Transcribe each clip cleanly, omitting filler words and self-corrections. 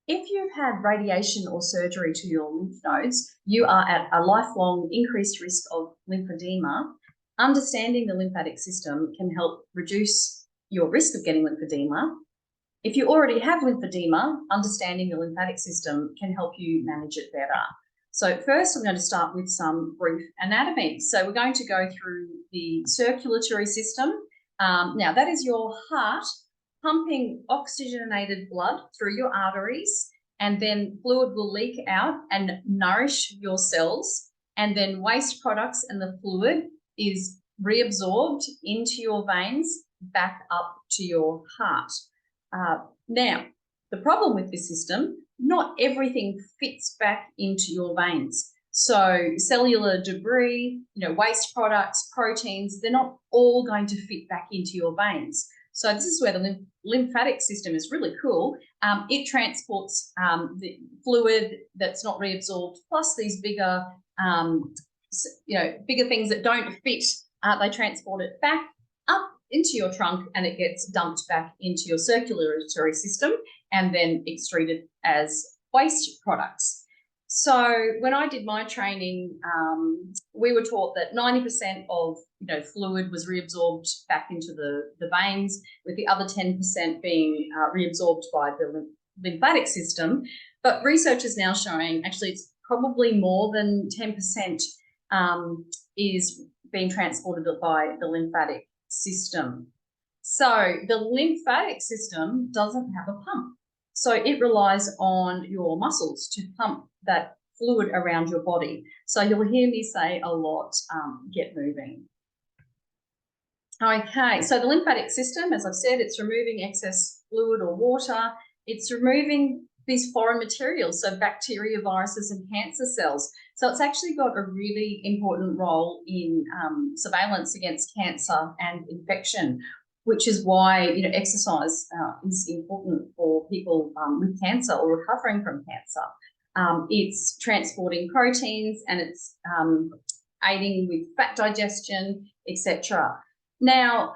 If you've had radiation or surgery to your lymph nodes, you are at a lifelong increased risk of lymphedema. Understanding the lymphatic system can help reduce your risk of getting lymphedema. If you already have lymphedema, understanding the lymphatic system can help you manage it better. So first, I'm going to start with some brief anatomy. So we're going to go through the circulatory system. Now, that is your heart pumping oxygenated blood through your arteries, and then fluid will leak out and nourish your cells, and then waste products and the fluid is reabsorbed into your veins back up to your heart. Now, the problem with this system, not everything fits back into your veins. So cellular debris, waste products, proteins, they're not all going to fit back into your veins. So this is where the lymphatic system is really cool. It transports the fluid that's not reabsorbed, plus these bigger, bigger things that don't fit. They transport it back up into your trunk, and it gets dumped back into your circulatory system and then excreted as waste products. So when I did my training, we were taught that 90% of fluid was reabsorbed back into the veins, with the other 10% being reabsorbed by the lymphatic system. But research is now showing actually it's probably more than 10% is being transported by the lymphatic system. So the lymphatic system doesn't have a pump. So it relies on your muscles to pump that fluid around your body. So you'll hear me say a lot, get moving. Okay, so the lymphatic system, as I've said, it's removing excess fluid or water. It's removing these foreign materials, so bacteria, viruses, and cancer cells. So it's actually got a really important role in surveillance against cancer and infection, which is why exercise is important for people with cancer or recovering from cancer. It's transporting proteins, and it's aiding with fat digestion, etc. Now,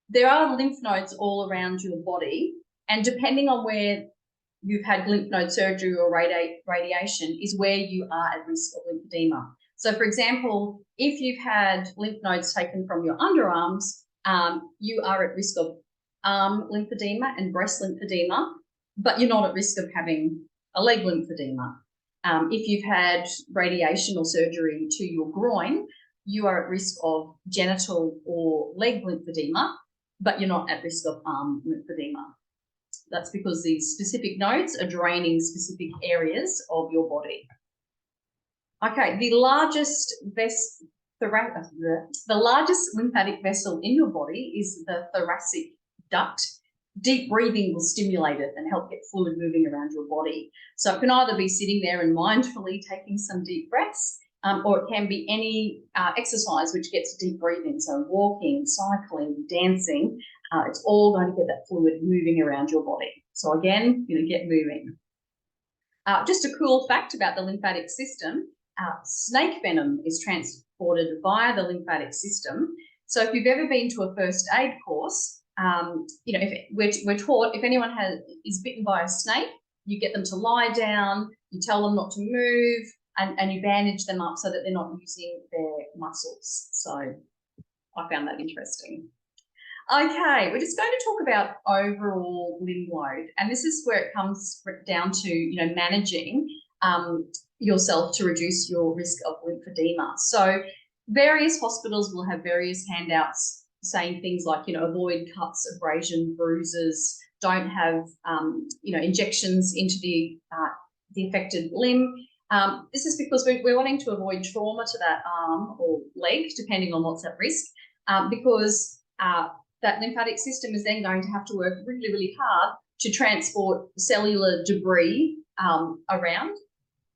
there are lymph nodes all around your body, and depending on where you've had lymph node surgery or radiation is where you are at risk of lymphedema. So, for example, if you've had lymph nodes taken from your underarms, you are at risk of arm lymphedema and breast lymphedema, but you're not at risk of having a leg lymphedema. If you've had radiation or surgery to your groin, you are at risk of genital or leg lymphedema, but you're not at risk of arm lymphedema. That's because these specific nodes are draining specific areas of your body. Okay, the largest lymphatic vessel in your body is the thoracic duct. Deep breathing will stimulate it and help get fluid moving around your body. So it can either be sitting there and mindfully taking some deep breaths, or it can be any exercise which gets deep breathing. So walking, cycling, dancing, it's all going to get that fluid moving around your body. So again, get moving. Just a cool fact about the lymphatic system, snake venom is transported via the lymphatic system. So if you've ever been to a first aid course, if we're taught if anyone is bitten by a snake, you get them to lie down, you tell them not to move, and you bandage them up so that they're not using their muscles. So I found that interesting. Okay, we're just going to talk about overall limb load, and this is where it comes down to managing yourself to reduce your risk of lymphedema. So various hospitals will have various handouts saying things like avoid cuts, abrasion, bruises, don't have injections into the affected limb. This is because we're wanting to avoid trauma to that arm or leg, depending on what's at risk, because that lymphatic system is then going to have to work really, really hard to transport cellular debris around.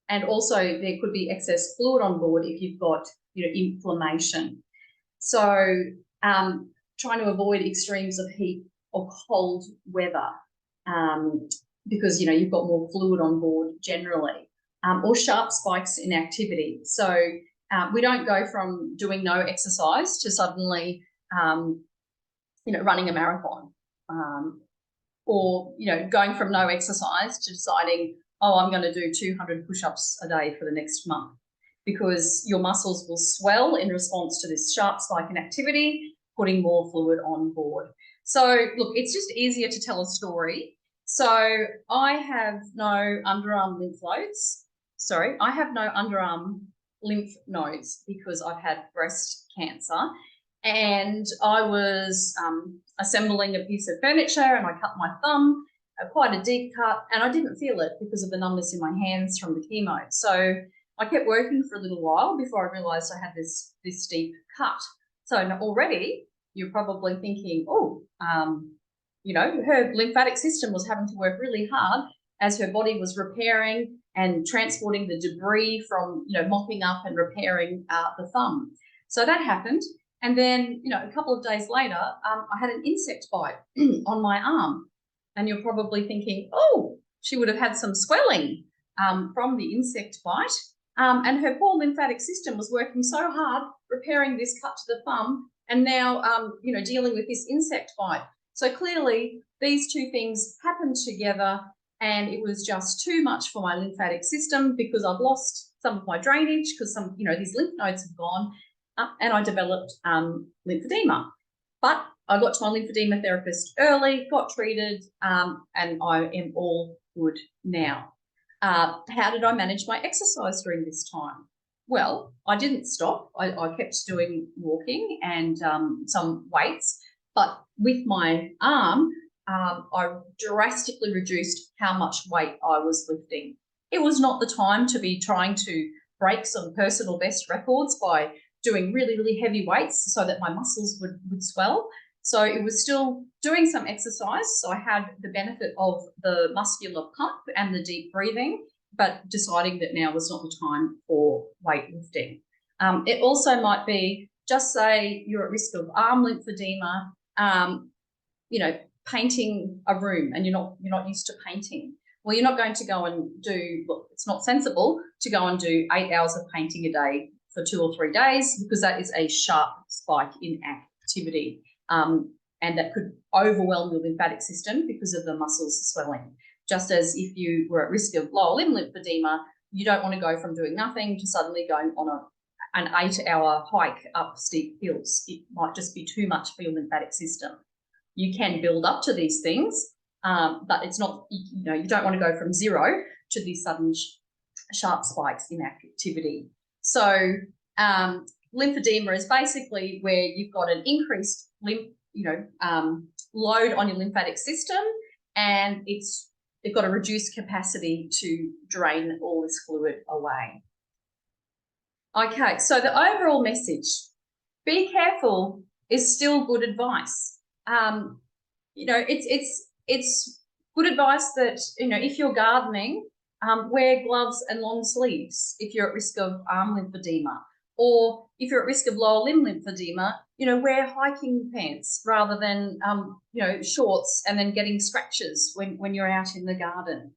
And also there could be excess fluid on board if you've got inflammation. So trying to avoid extremes of heat or cold weather because you've got more fluid on board generally, or sharp spikes in activity. So we don't go from doing no exercise to suddenly running a marathon. or, you know, going from no exercise to deciding, oh, I'm going to do 200 push-ups a day for the next month, because your muscles will swell in response to this sharp spike in activity, putting more fluid on board. So look, it's just easier to tell a story. So I have no underarm lymph nodes. Sorry, I have no underarm lymph nodes because I've had breast cancer. And I was assembling a piece of furniture and I cut my thumb, quite a deep cut, and I didn't feel it because of the numbness in my hands from the chemo. So I kept working for a little while before I realised I had this deep cut. So now already you're probably thinking, oh, you know, her lymphatic system was having to work really hard as her body was repairing and transporting the debris from, you know, mopping up and repairing the thumb. So that happened. And then, you know, a couple of days later, I had an insect bite on my arm. And you're probably thinking, oh, she would have had some swelling from the insect bite. And her poor lymphatic system was working so hard repairing this cut to the thumb, and now, you know, dealing with this insect bite. So clearly these two things happened together, and it was just too much for my lymphatic system because I've lost some of my drainage because some, you know, these lymph nodes have gone, and I developed lymphedema. But I got to my lymphedema therapist early, got treated, and I am all good now. How did I manage my exercise during this time? Well, I didn't stop. I kept doing walking and some weights, but with my arm, I drastically reduced how much weight I was lifting. It was not the time to be trying to break some personal best records by doing really, really heavy weights so that my muscles would swell. So it was still doing some exercise. So I had the benefit of the muscular pump and the deep breathing, but deciding that now was not the time for weightlifting. It also might be, just say you're at risk of arm lymphedema, you know, painting a room and you're not used to painting. Well, you're not going to go and do, look, it's not sensible to go and do 8 hours of painting a day for 2 or 3 days, because that is a sharp spike in activity. And that could overwhelm your lymphatic system because of the muscles swelling. Just as if you were at risk of lower limb lymphedema, you don't want to go from doing nothing to suddenly going on an 8-hour hike up steep hills. It might just be too much for your lymphatic system. You can build up to these things, but it's not, you know, you don't want to go from 0 to these sudden sharp spikes in activity. So lymphedema is basically where you've got an increased lymph, load on your lymphatic system, and they've got a reduced capacity to drain all this fluid away. Okay, so the overall message, be careful, is still good advice. It's good advice that, you know, if you're gardening, wear gloves and long sleeves if you're at risk of arm lymphedema. Or if you're at risk of lower limb lymphedema, you know, wear hiking pants rather than, shorts and then getting scratches when you're out in the garden.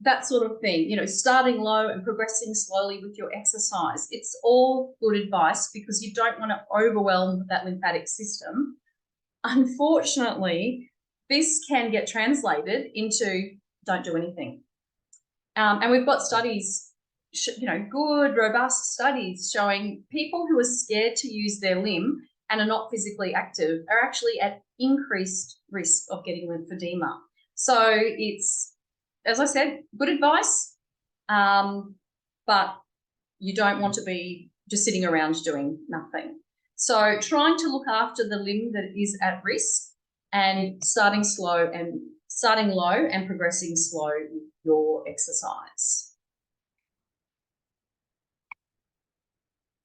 That sort of thing, you know, starting low and progressing slowly with your exercise. It's all good advice because you don't want to overwhelm that lymphatic system. Unfortunately, this can get translated into don't do anything. And we've got studies, good, robust studies showing people who are scared to use their limb and are not physically active are actually at increased risk of getting lymphedema. So it's, as I said, good advice, but you don't want to be just sitting around doing nothing. So trying to look after the limb that is at risk and starting low and progressing slow with your exercise.